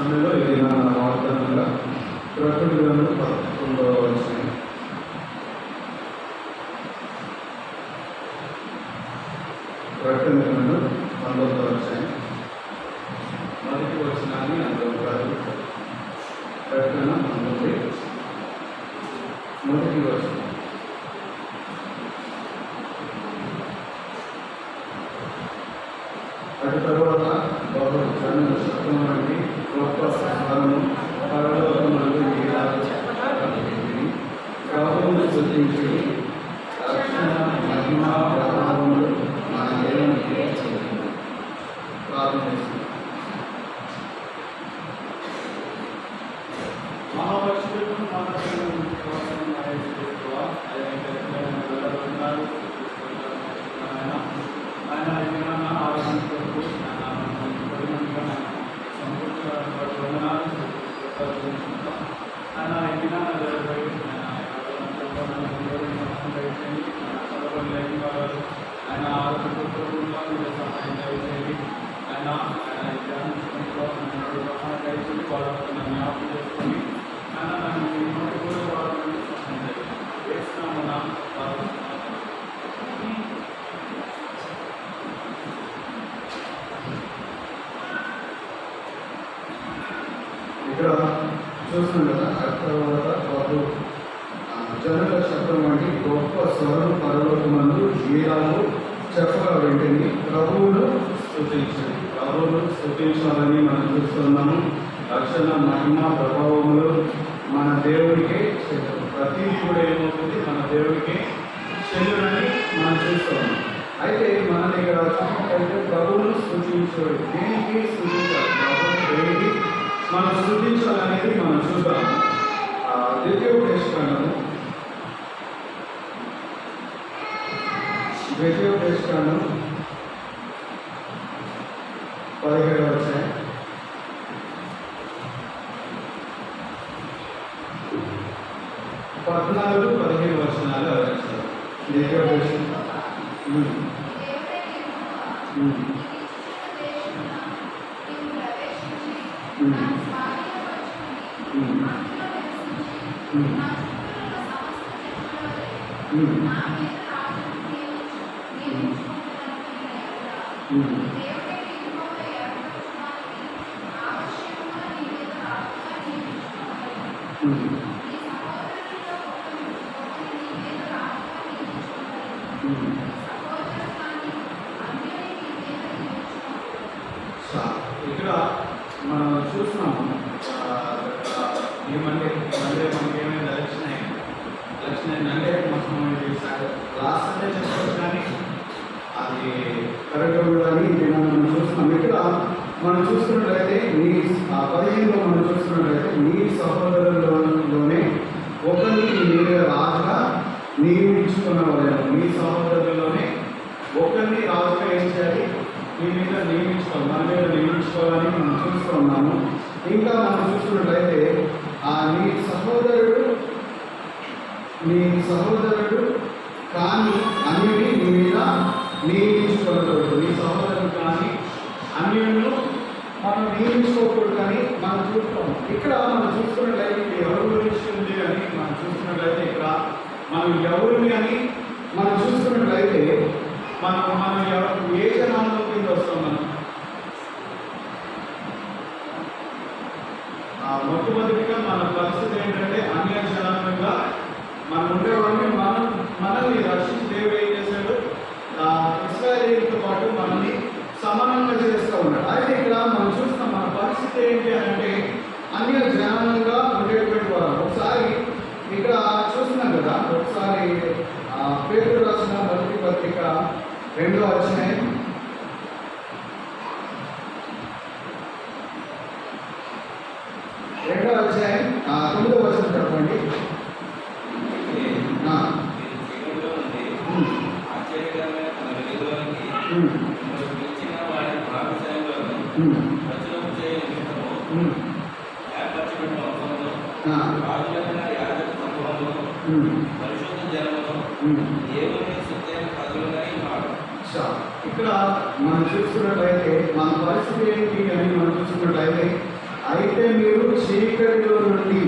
సమయంలో ఇది నా వాగ్దానంగా ప్రకృతి గ్రంథం 11వ వచనం. ప్రకటన గ్రంథం 11వ వచనం మొదటి వచనాన్ని అంటారు. ప్రకటన 19 మొదటి వచనం. అటు తర్వాత బహు జనుల శబ్దం వంటి గొప్ప స్వరము పరలోకమందు ప్రభువును స్తుతించి రక్షణ మహిమ ప్రభావములు మన దేవునికి ప్రార్థిస్తున్నాం. ఇక్కడ చూస్తున్నాం కదా, తర్వాత బాబు జనుల శబ్దం వంటి గొప్ప స్వరం పరలోకమందు వీరాలు చెప్పగా వెంటనే ప్రభువును స్తుతించండి. ప్రభువును స్తుతించాలని మనం చూస్తున్నాము. రక్షణ మహిమ ప్రభావములు మన దేవుడికే చెల్లు. ప్రతిదీ కూడా ఏమవుతుంది, మన దేవుడికే చెల్లునని మనం చూస్తున్నాం. అయితే మన దగ్గర చూసినట్లయితే ప్రభువును స్తుతించాడు. దేనికి స్తుతించాలి? ప్రభువును దేనికి మనం స్తుతించాలనేది మనం చూద్దాం. ద్వితీయోపదేశకాండము 17వ అధ్యాయం 14-15 వచనాలు ఆలోచిస్తారు. ద్వితీయోపదేశం ఇక్కడ మనం చూస్తున్నాము. ఏమంటే మనకి ఏమైనా ఎలక్షన్ అంటే మొత్తం లాస్ట్ అంటే చెప్పవచ్చు, కానీ అది కరెక్ట్గా ఉండదని మనం చూస్తున్నాం. ఇక్కడ మనం చూస్తున్నట్లయితే నీ 15లో మనం చూస్తున్నట్లయితే నీ సహోదరులలోనే ఒకరిని నీ మీద రాజుగా నియమించుకున్న వాళ్ళు. నీ సహోదరులలోనే ఒకరిని రాజుగా ఏం చేయాలి? నీ మీద నియమించుకోవాలి, మన మీద నియమించుకోవాలని మనం చూస్తూ ఉన్నాము. ఇంకా మనం చూస్తున్నట్లయితే నీ సహోదరుడు కానీ అన్యుని నీ మీద నియమించుకోకూడదు. నీ సహోదరుడు కానీ అన్యులను మనం నియమించుకోకూడదు కానీ మనం చూస్తాం. ఇక్కడ మనం చూసుకున్నట్లయితే ఎవరి గురించి ఉంది అని మనం చూస్తున్నట్లయితే ఇక్కడ మనం ఎవరిని అని మనం చూసుకున్నట్లయితే మనం ఏ జనాల్లో కింద వస్తాం? మనం మొట్టమొదటిగా మన పరిస్థితి ఏంటంటే అన్య జనాంగంగా మనం ఉండేవాడిని. మనల్ని రక్షించి దేవుడు ఏం చేశాడు? ఇశ్రాయేలీయులతో పాటు మనల్ని సమానంగా చేస్తూ ఉన్నాడు. రచనము చేయ నిమిత్తము ఏర్పరచబడిన అవసరంలో రాజులైన యాజక సమూహమును పరిశుద్ధ జనమును దేవుని సత్యైన ప్రజలుగా ఉన్నారు. ఇక్కడ మనం చూసుకున్నట్లయితే మన పరిస్థితి ఏంటి అని మనం చూసుకున్నట్లయితే, అయితే మీరు చీకటిలో నుండి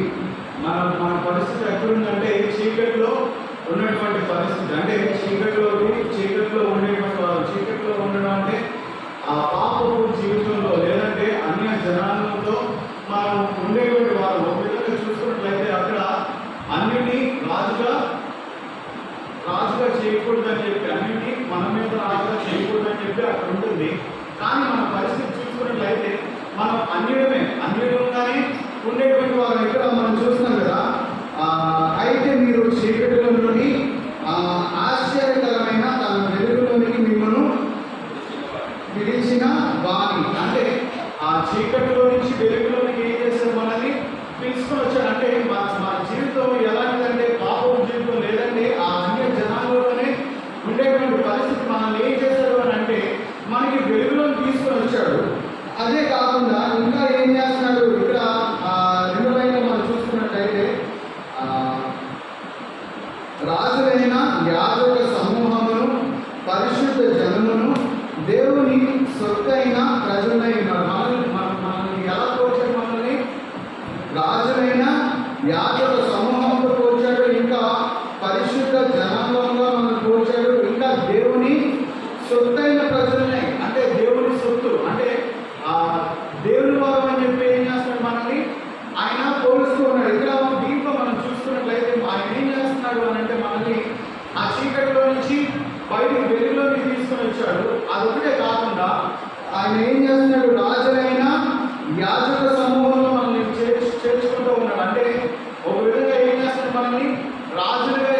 మన పరిస్థితి ఎక్కడుందంటే చీకటిలో ఉన్నటువంటి పరిస్థితి, అంటే చీకటిలో ఉండేటువంటి వారు, చీకటిలో ఉండడం అంటే ఆ పాపపు జీవితంలో లేదంటే అన్య జనాలతో మనం ఉండేటువంటి వారు. ఒక విధంగా చూసుకున్నట్లయితే అక్కడ అన్నిటినీ రాజుగా చేయకూడదని చెప్పి, అన్నింటినీ మన మీద రాజుగా చేయకూడదని చెప్పి అక్కడ ఉంటుంది. కానీ మన పరిస్థితి చూసుకున్నట్లయితే మనం అన్యులుగానే ఉండేటువంటి వారు. ఇక్కడ మనం చూస్తున్నాం కదా, అయితే మీరు చీకటిలో నుండి ఆశ్చర్యకరమైన తన వెలుగులోనికి మిమ్మల్ని పిలిచిన వాణి, అంటే ఆ చీకటిలో నుంచి వెలుగులోనికి ఏం చేస్తారు, మనల్ని పిలుచుకొని వచ్చాడు. అంటే మన జీవితం ఎలాంటిదంటే పాపం జీవితం, లేదంటే ఆ అన్య జనాల్లోనే ఉండేటువంటి పరిస్థితి మనల్ని ఏం చేశాడు అని అంటే మనకి వెలుగులోకి తీసుకొని వచ్చాడు. అదే కాకుండా ఇంకా ఏం చేస్తున్నాడు, ఇక్కడ రెండో లైన్లో మనం చూసుకున్నట్టయితే రాజులైన యాజక సమూహమును పరిశుద్ధ జనమును దేవుని సొత్తైన ప్రజలై ఉన్నారు. మనల్ని ఎలా పోల్చాడు, మనల్ని రాజులైన యాజక సమూహంతో పోల్చాడు, ఇంకా పరిశుద్ధ జనాంగంగా మనం పోల్చాడు, ఇంకా దేవుని సొత్తైన ప్రజలనే, అంటే దేవుని సొత్తు, అంటే దేవుని వారు అని చెప్పి ఏం చేస్తున్నాడు, మనల్ని ఆయన పోలుస్తూ ఉన్నాడు. ఇక్కడ దీంట్లో మనం చూసుకున్నట్లయితే ఆయన ఏం చేస్తున్నాడు అని అంటే మనల్ని ఆ చీకటిలో నుంచి బయటికి వెలుగులోకి తీసుకొని వచ్చాడు. అదొకటే కాకుండా ఆయన ఏం చేస్తున్నాడు, రాజులైన యాజక సమూహంలో మనల్ని చేర్చుకుంటూ ఉన్నాడు. అంటే ఒక విధంగా ఏం చేస్తున్నాడు, మనల్ని రాజులుగా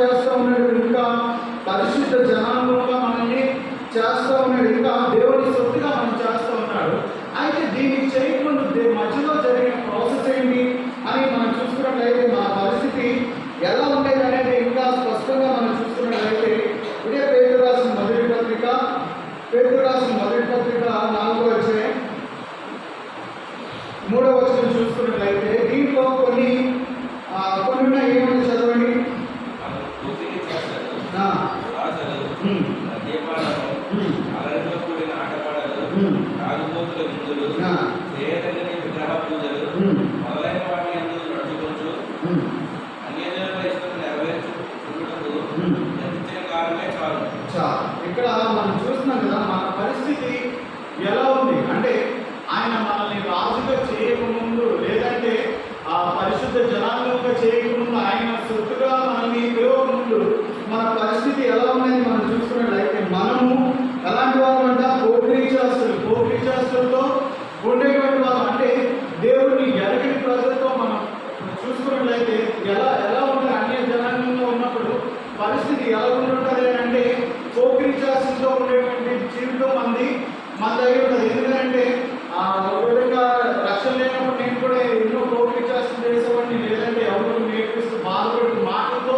చేస్తూ ఉన్నాడు, ఇంకా పరిశుద్ధ జనాంగంగా మనల్ని చేస్తూ ఉన్నాడు, ఇంకా దేవుని సొత్తుగా మనం చేస్తూ ఉన్నాడు. అయితే దీనికి చేయకముందు మధ్యలో జరిగిన ప్రాసెస్ ఏంటి అని మనం చూసుకున్నట్లయితే మన పరిస్థితి ఎలా ఉండేది అనేది ఇంకా స్పష్టంగా మనం చూసుకున్నట్లయితే ఇదే పేతురు రాసిన మొదటి పత్రిక 4వ అధ్యాయం 3వ వచనం చూసుకున్నట్లయితే దీంట్లో కొన్ని ఏమని చదవండి. విగ్రహ పూజలు మొదలైన వాటి అందరూ నడుచుకోవచ్చు అన్యజనుల నెరవేర్చుకుంటూ ఇచ్చిన కారణమే చాలు. ఇక్కడ మనం చూస్తున్నాం కదా, మన పరిస్థితి ఎలా ఉంది అంటే ఆయన మనల్ని రాజుగా చేయకముందు, లేదంటే ఆ పరిశుద్ధ జనాంగంగా చేయకముందు, ఆయన సొత్తుగా మనల్ని పిలవకముందు మన పరిస్థితి ఎలా ఉన్నది మనం చూసుకున్నట్లయితే మనము ఎలాంటి వారు అంటే పోక్రీచాస్తులతో ఉండేటువంటి వారు. అంటే దేవుడిని ఎరగని ప్రజలతో మనం చూసుకున్నట్లయితే ఎలా ఉంటుంది, అన్య జనాంగంలో ఉన్నప్పుడు పరిస్థితి ఎలా ఉంటుంది అంటే పోక్రీచాస్తులతో ఉండేటువంటి జీవితం మన దగ్గర ఉంటుంది. ఎందుకంటే ఒక విధంగా రక్షణ లేనప్పుడు నేను కూడా ఎన్నో పోక్రీచాస్తులు చేసేవాడిని, లేదంటే ఎవరు నేర్పిస్తూ మాటలతో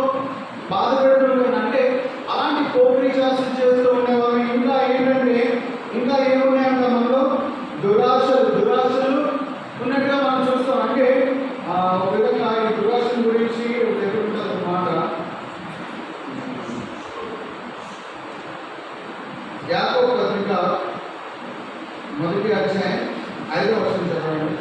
బాధపెడుతున్నాను. అంటే అలాంటి పోక్రీచాస్తులు చేస్తూ ఉండేవారు. ఇంకా ఏమున్నాయంట మనలో దురాశలు ఉన్నట్టుగా మనం చూస్తాం. అంటే ఒక విధంగా ఈ దురాశల గురించి ఎదుర్కొంటుంది అన్నమాట. యాకోబు పత్రిక 1వ అధ్యాయం 5వ వచనం చదవండి.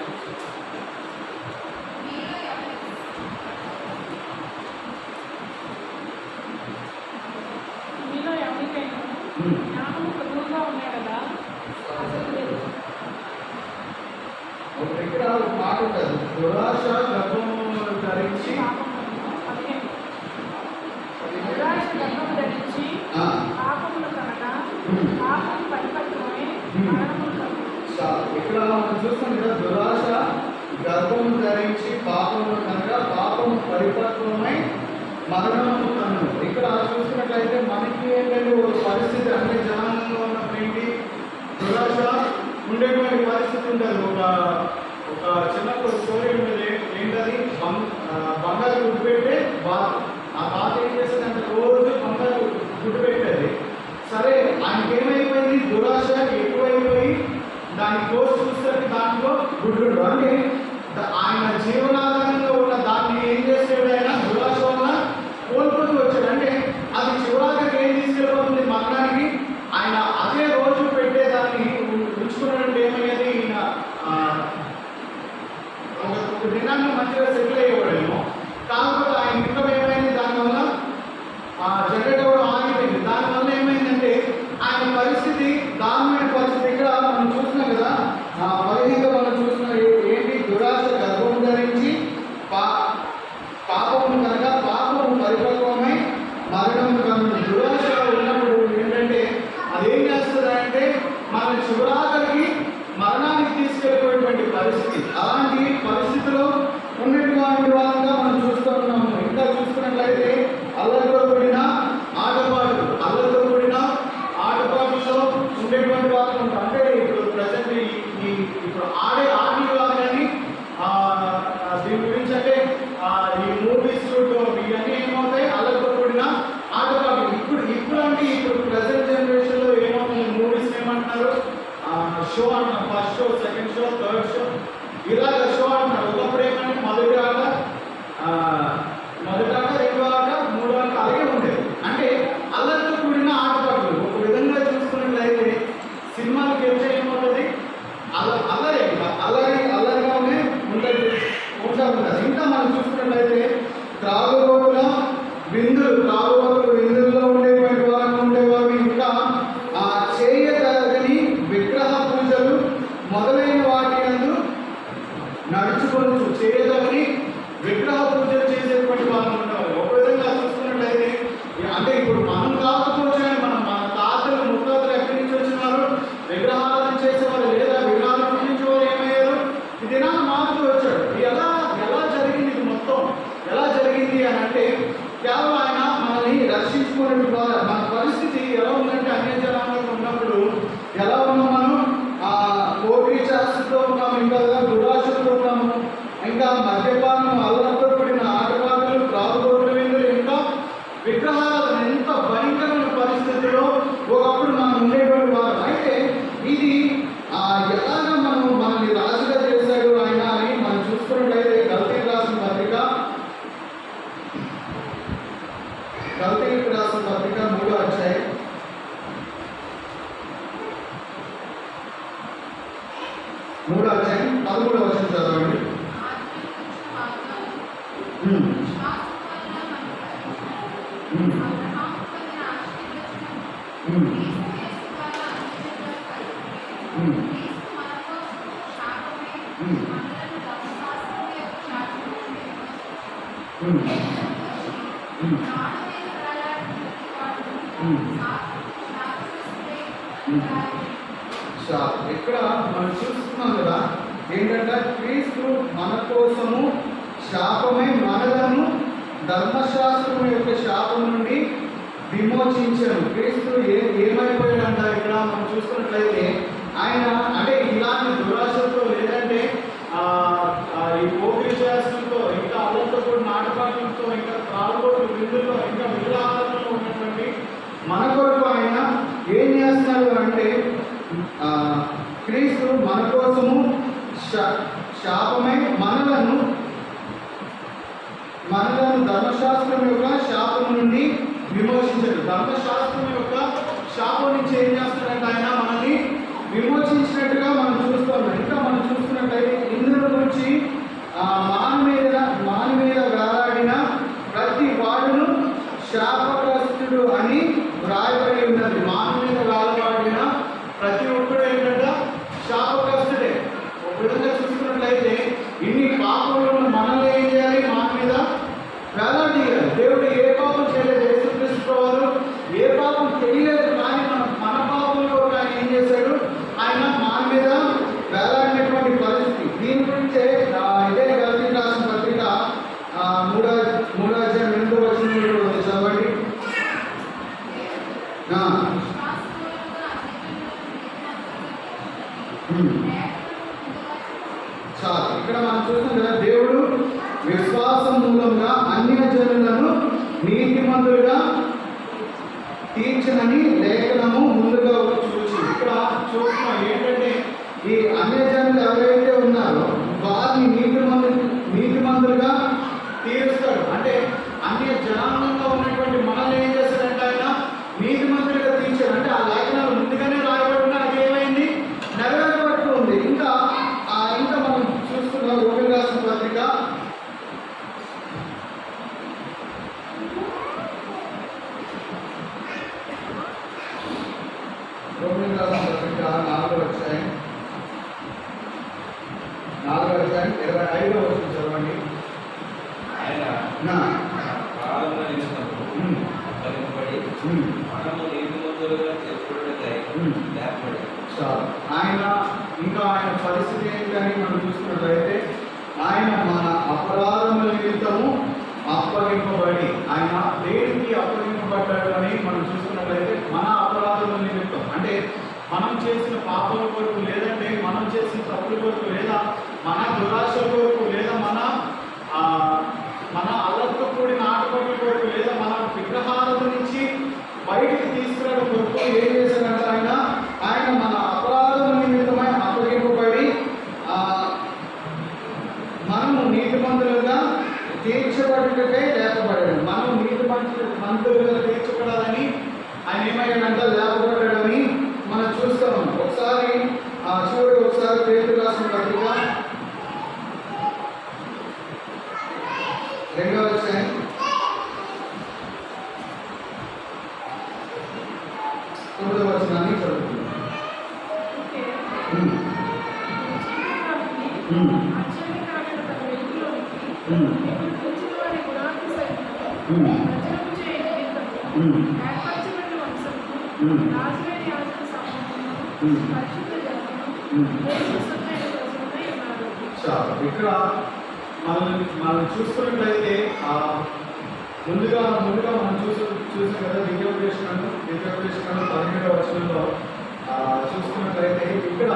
ఇక్కడ ఒక మాట ఉంటుంది, దురాశ గర్భము ధరించి ఇక్కడ మనం చూస్తాం కదా, దురాశ గర్భము ధరించి పాపము కనుక పాపము పరిపక్వమై మరణము కన్ను. ఇక్కడ చూసుకున్నట్లయితే మనకి ఏంటంటే ఒక పరిస్థితి అన్ని జనాంగంలో ఉన్నప్పుడు ఏంటి, దురాశ ఉండేటువంటి పరిస్థితి ఉంటుంది. ఒక చిన్నప్పుడు స్టోరీ ఉండేది, ఏంటది, బంగారు గుడ్డు పెట్టే బాధ. ఆ బాధ ఏం చేసేది అంటే రోజు బంగారు గుడ్డు పెట్టేది. సరే ఆయనకి ఏమైపోయింది, దురాశ మంచిగా సెటిల్ అయ్యేవాడేమో. కాకపోతే ఆయన ఇన్కమ్ ఏమైంది, దానివల్ల జనరేట్ అవ్వడం ఆగిపోయింది. దానివల్ల ఏమైందంటే ఆయన పరిస్థితి దారుణమైన పరిస్థితి. ఇక్కడ మనం చూస్తున్నాం కదా, 15 మనం చూస్తున్నాం ఏంటి, దురాశ గర్భం ధరించి పాపము కనుక పాపము పరిపక్వమై మరణము కనుక. దురాశ ఉన్నప్పుడు ఏంటంటే అదేం చేస్తుందంటే మన చివరాఖరికి మరణానికి తీసుకెళ్ళిపోయేటువంటి పరిస్థితి. అలాంటి పరిస్థితిలో ఉన్నటువంటి వాళ్ళంగా మనం చూస్తూ ఉన్నాము. ఇంకా చూసుకున్నట్లయితే అల్లరితో కూడిన ఆటపాటలు, అల్లరితో కూడిన ఆటపాటల్లో ఉండేటువంటి వాళ్ళు ఉంటారు. అంటే ఇప్పుడు ప్రజెంట్ ఇప్పుడు ఆడే ఆటలు కాదు కానీ దీని గురించి అంటే ఈ మూవీస్ ఇవన్నీ ఏమవుతాయి, అల్లరితో కూడిన ఆటపాటలు. ఇప్పుడు అంటే ఇప్పుడు ప్రజెంట్ జనరేషన్లో ఏమవుతుంది, మూవీస్ ఏమంటున్నారు, షో అంటున్నారు. First show, second show, third show, ఇలాగ షో అంటున్నారు. ఒకప్పుడు ఏమంటే మొదటి ఆట, రెండో ఆట, మూడో ఆట అలాగే ఉండేది. అంటే అల్లరితో కూడిన ఆటపాటలు. ఒక విధంగా చూసుకున్నట్లయితే సినిమాలకు వెళ్తే ఏమవుతుంది, అల్లరిగానే ఉంటుంది. ఇంకా మనం చూసుకున్నట్లయితే త్రాగుబోతుల విందుల్లో ఉండేవారు ఇంకా చేయగలని విగ్రహ పూజలు మొదలైన వాటి యందు నడుచుకోవచ్చు. చేయగలని విగ్రహ పూజలు చేసేటువంటి వాళ్ళు ఉండేవారు. ఒక విధంగా చూసుకున్నట్లయితే అంటే ఇప్పుడు మనం కాకపోవచ్చు కానీ మన తాతలు ముత్తాతలు ఎక్కడి నుంచి వచ్చినారు, విగ్రహాలను చేసేవారు లేదా విగ్రహాలను పూజించేవారు ఏమయ్యారు, ఈ దినాన్ని మారుతూ వచ్చాడు. ఎలా జరిగింది, ఇది మొత్తం ఎలా జరిగింది అని అంటే కేవలం ఆయన మనల్ని రక్షించుకునే ద్వారా. మన పరిస్థితి ఎలా ఉందంటే అన్య జనాంగంలో ఉన్నప్పుడు ఎలా ఉన్నాం మనం, పోటీ చేస్తూ ఉన్నాము, ఇంకా దురాశతో ఉన్నాము, ఇంకా మద్యపానం, అల్లరితో కూడిన ఆటపాటలు, త్రాగుబోతుల విందులు, ఇంకా విగ్రహాలను ఎంత భయంకరమైన పరిస్థితిలో ఒకప్పుడు మనం ఉండేటువంటి వారు. అయితే ఇది ఎలాగ మనల్ని రాజుగా చేశాడు ఆయన అని మనం చూసుకున్నట్లయితే గల్తీకి రాసిన పత్రిక 3వ అధ్యాయం 13వ వచనం చదవండి. ఇక్కడ మనం చూస్తున్నాం కదా ఏంటంటే క్రీస్తు మన కోసము శాపమై మనలను ధర్మశాస్త్రం యొక్క శాపం నుండి విమోచించాను. క్రీస్తు ఏమైపోయాడంట ఇక్కడ మనం చూసుకున్నట్లయితే ఆయన అంటే ఇలాంటి దురాశతో లేదంటే ఈ పోటీ చేష్టంతో, ఇంకా అల్లరితో కూడిన ఆటపాటలతో, ఇంకా త్రాగుబోతుల విందుల్లో, ఇంకా విగ్రహాలలో ఉన్నటువంటి మన కొరకు ఆయన ఏం చేస్తున్నారు అంటే క్రీస్తు మన కోసము శాపమై మనలను ధర్మశాస్త్రం యొక్క శాపం నుండి విమోచించాడు. ధర్మశాస్త్రం యొక్క శాపం నుంచి ఏం చేస్తున్నాడంటే ఆయన మనల్ని విమోచించినట్టుగా మనం చూస్తున్నాం. ఇంకా మనం చూస్తున్నట్లయితే ఇందులో నుంచి మాని మీద వేలాడిన ప్రతి వాడును శాపగ్రస్తుడు అని వ్రాయబడి ఉన్నది. మాని మీద వేలాడిన ప్రతి ఒక్కడు ఏంటంటే శాపగ్రస్తుడే. ఒక విధంగా చూసుకున్నట్లయితే ఇన్ని పాపంలో మనల్ని ఏం చేయాలి, మాని మీద వేలాడేయాలి. దేవుడు ఏ పాపం చేయలేదు, యేసుక్రీస్తు వారు ఏ పాపం తెలియలేదు, కానీ మన పాపంలో ఆయన ఏం చేశాడు, ఆయన మాని మీద వేలాడినటువంటి పరిస్థితి. దీని గురించే ఇదే గల్తీ రాసిన పత్రిక 3వ అధ్యాయం 8వ వచనం చదవండి. చాలు. ఇక్కడ మనం చూస్తాం కదా, దేవుడు విశ్వాసం మూలంగా అన్యజనులను నీతిమంతులుగా తీర్చనని లేఖనము ముందుగా చూసి ఇక్కడ చూస్తున్నాం. ఏంటంటే ఈ అన్యజనులు ఎవరైతే ఉన్నారో వారిని నీతిమంతులుగా తీరుస్తాడు. అంటే అన్య జనాంగంగా ఉన్నటువంటి మనల్ని ఏం చేస్తాడంటే ఆయన నీతిమంతులుగా తీర్చాడు. అంటే ఆ లేఖనాలు ముందుగానే రాయబడిన అది ఏమైంది, నెరవేరబడుతూ ఉంది. ఇంకా మనం చూస్తున్నాం రోమిలకు రాసిన పత్రిక 5వ వచనం చదవండి. ఆయన నా అపరాధముల నిమిత్తము ఉమ్, అప్పగింపబడి ఉమ్, మనము నీతిమంతులుగా చేసుకోవడకై లేపబడి. చాలు. ఆయన ఇంకా ఆయన పరిస్థితి ఏంటని మనం చూసుకున్నట్లయితే ఆయన మన అపరాధముల నిమిత్తము అప్పగింపబడి, ఆయన దేనికి అప్పగింపబడ్డాడు అని మనం చూసుకున్నట్లయితే మన అపరాధముల నిమిత్తం, అంటే మనం చేసిన పాపల కొరకు, లేదంటే మనం చేసిన తప్పుల కొరకు, లేదా మన దురాశ కొరకు, లేదా మన అల్లరితో కూడిన ఆటపట్ల కొరకు, లేదా మన విగ్రహాల నుంచి బయటికి తీసుకురావడం కొరకు ఏం చేశాడంటే ఆయన మన అపరాధముల నిమిత్తమై అప్పగింపబడి మనము నీతిమంతులుగా తీర్చబడుటకై లేపబడాడు. మనం నీతిమంతులుగా తీర్చబడాలని ఆయన ఏమయ్యాడంటే లేపబడ్డాడని మనం చూస్తాం. ఒకసారి చూడండి, ఒకసారి పేతురు రాసిన పత్రిక 2వ అధ్యాయం 9వ వచనాన్ని చదువుతున్నాం. ఇక్కడ మనం చూసుకున్నట్లయితే ముందుగా మనం చూసాం కదా దివ్యోపదేశకాండం 17వ వచనంలో చూసుకున్నట్లయితే ఇక్కడ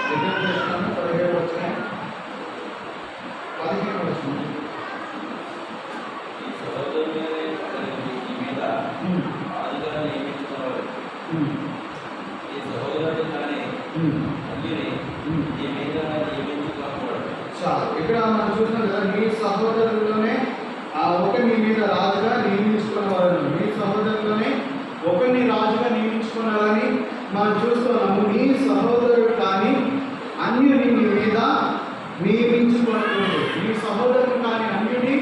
దివ్యోపదేశకాండం 17వ వచనం 15వ వచనం ఈ సహోదరులనే అతనికి ఈ మీద ఆదుగా నియమించుకోవాలి. ఈ సహోదరుడు కానీ తల్లిని ఈ మీద నియమించుకోకూడదు. చాలు. ఇక్కడ మనం చూసినాం కదా, మీ సహోదరుల్లోనే ఒకరిని మీద రాజుగా నియమించుకున్నవారని, మీ సహోదరుల్లోనే ఒకరిని రాజుగా నియమించుకున్నారని మనం చూస్తున్నాము. నీ సహోదరుడు కానీ అన్యుని నీ మీద నియమించుకోకూడదు. నీ సహోదరుడు కానీ అన్యుని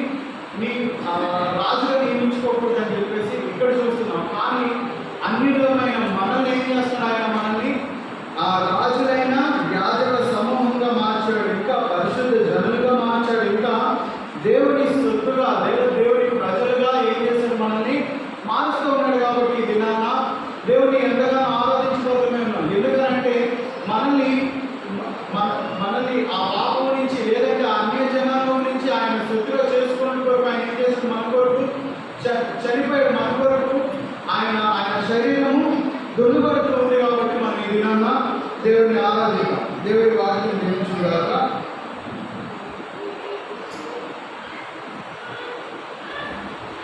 నీ రాజుగా నియమించుకోకూడదు అని చెప్పేసి ఇక్కడ చూస్తున్నాం. కానీ అన్యులమైన మనల్ని ఏం చేస్తున్నాడు? ఆయన మనల్ని రాజులైన యాజకుల సమూహంగా మార్చాడు, ఇంకా పరిశుద్ధ జనులుగా మార్చాడు, ఇంకా దేవుని సొత్తుగా, దేవుని ప్రజలుగా ఏం చేశాడు? మనల్ని మారుస్తూ ఉన్నాడు. కాబట్టి ఈ దినాన దేవుని ఎంతగానో ఆరాధించుకోవడమే ఉన్నాం. ఎందుకంటే మనల్ని ఆ పాపం నుంచి, లేదంటే అన్య జనాల నుంచి ఆయన సొత్తుగా చేసుకోవడం కొరకు ఆయన ఏం చేశాడు? మన కొరకు చనిపోయాడు. మన కొరకు ఆయన శరీరము దొరుకుతూ ఉంది. కాబట్టి మనం ఈ దినాన దేవుని ఆరాధిద్దాం. దేవుని వాక్యం నియమించుగాక.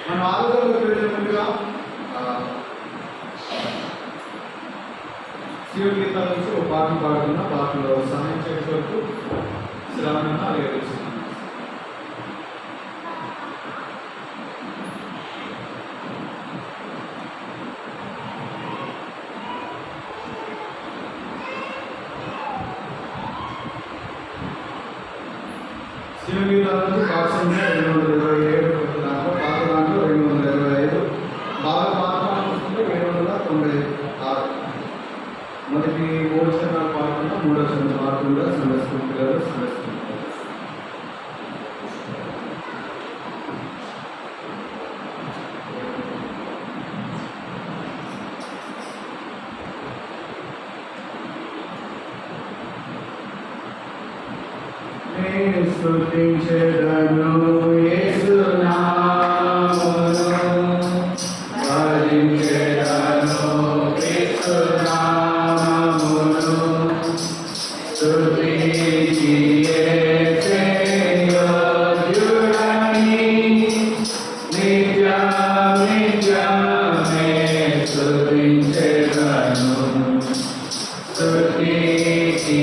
మనం ఆరాధనలోకి వెళ్ళే ముందుగా శివ గీతాల నుంచి ఒక పాటను పాడుతున్న పాటలో సహాయం చేసే వరకు శ్రావణ వేరుస్తున్నాం. శివగీతాల నుంచి పాట సంఖ్య 227, దాంట్లో పాత దాంట్లో 225, బాగా పాత చూసుకుంటే 796. మొదటి 3 చరణాలు పాడుతున్నా, 3వ చరణం పాడుతుందా సందర్శకులు పిల్లలు సందర్శకులు. స్తుతించెదను యేసు నామమును, భజించెదను క్రీస్తు నామమును, స్తుతించి యేసుని యోగ్యుడని నిత్యమే స్తుతించెదను, స్తుతించి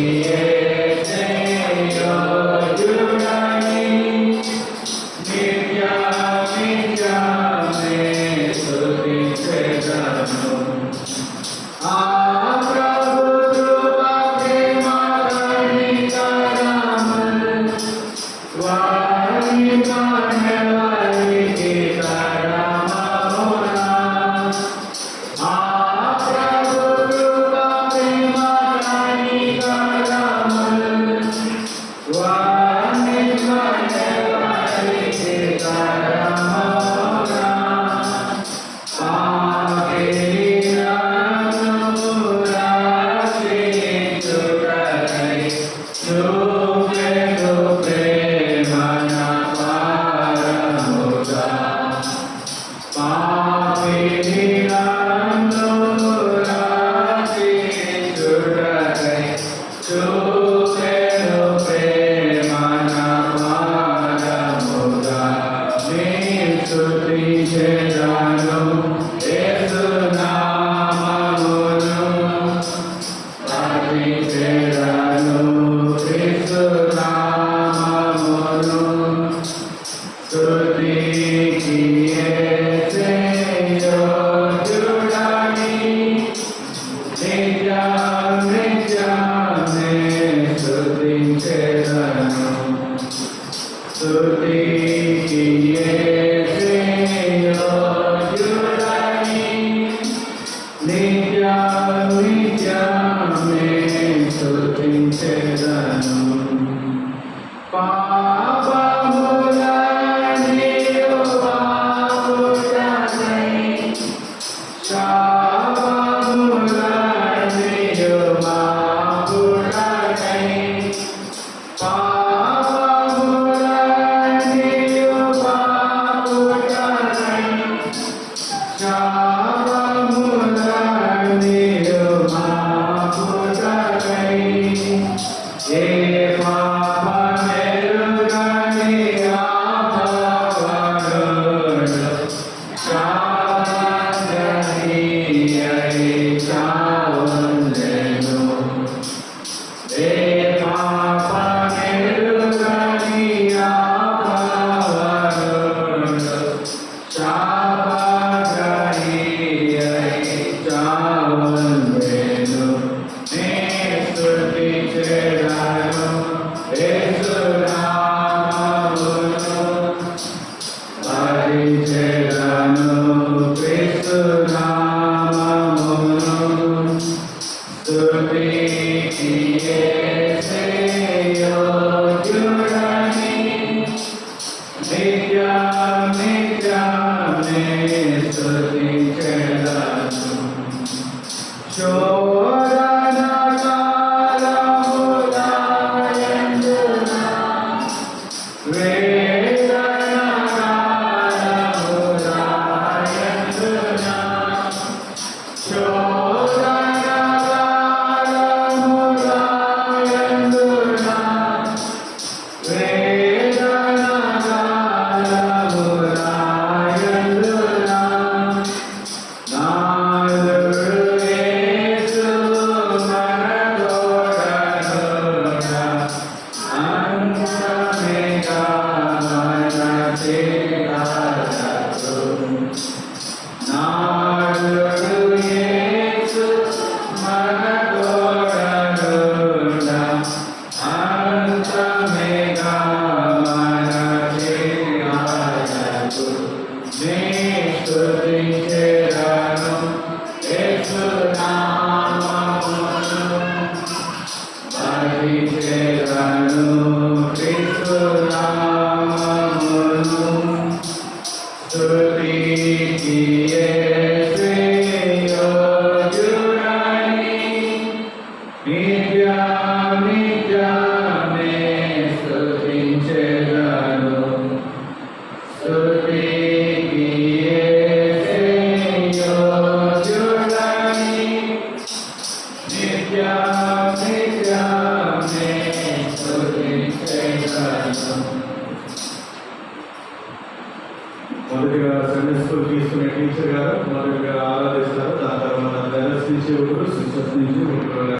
శాపములన్నీయు మాపుటకై పాపములన్నీయు మాపుటకై శాపములన్నీయు మాపుటకై ఏ పాపమెరుగని ఆ పావనుడు శాపగ్రహీయై చావెను. ఏ పాపమెరుగని ఆ పావనుడు శాపగ్రహీయై చావెను. నే స్తుతించెదను యేసు నామమును, భజించెదను క్రీస్తు నామమును. స్తుతికి యేసే యోగ్యుడని నిత్యమే స్తుతించెదను. శోధన కాలములయందున వేదన కాలములయందున శోధన కాలములయందున వేదన కాలములయందున నాలుగు యేసు మన తోడనుగా అంతమేగా మన చేరాలకు. నాలుగు యేసు మన తోడనుగా అంతమేగా మన చేరాలకు. నే స్తుతించెదను యేసు నామమును, భజించెదను క్రీస్తు నామమును. స్తుతికి యేసే యోగ్యుడని నిత్యమే స్తుతించెదను. స్తుతికి యేసే యోగ్యుడని నిత్యమే స్తుతించెదను. మొదటిగా సండే స్కూల్ తీసుకునే టీచర్ గారు మొదటిగా ఆరాధిస్తారు. దాని తర్వాత దర్శించే ఒకరు, శిక్ష నుంచి ఒకరు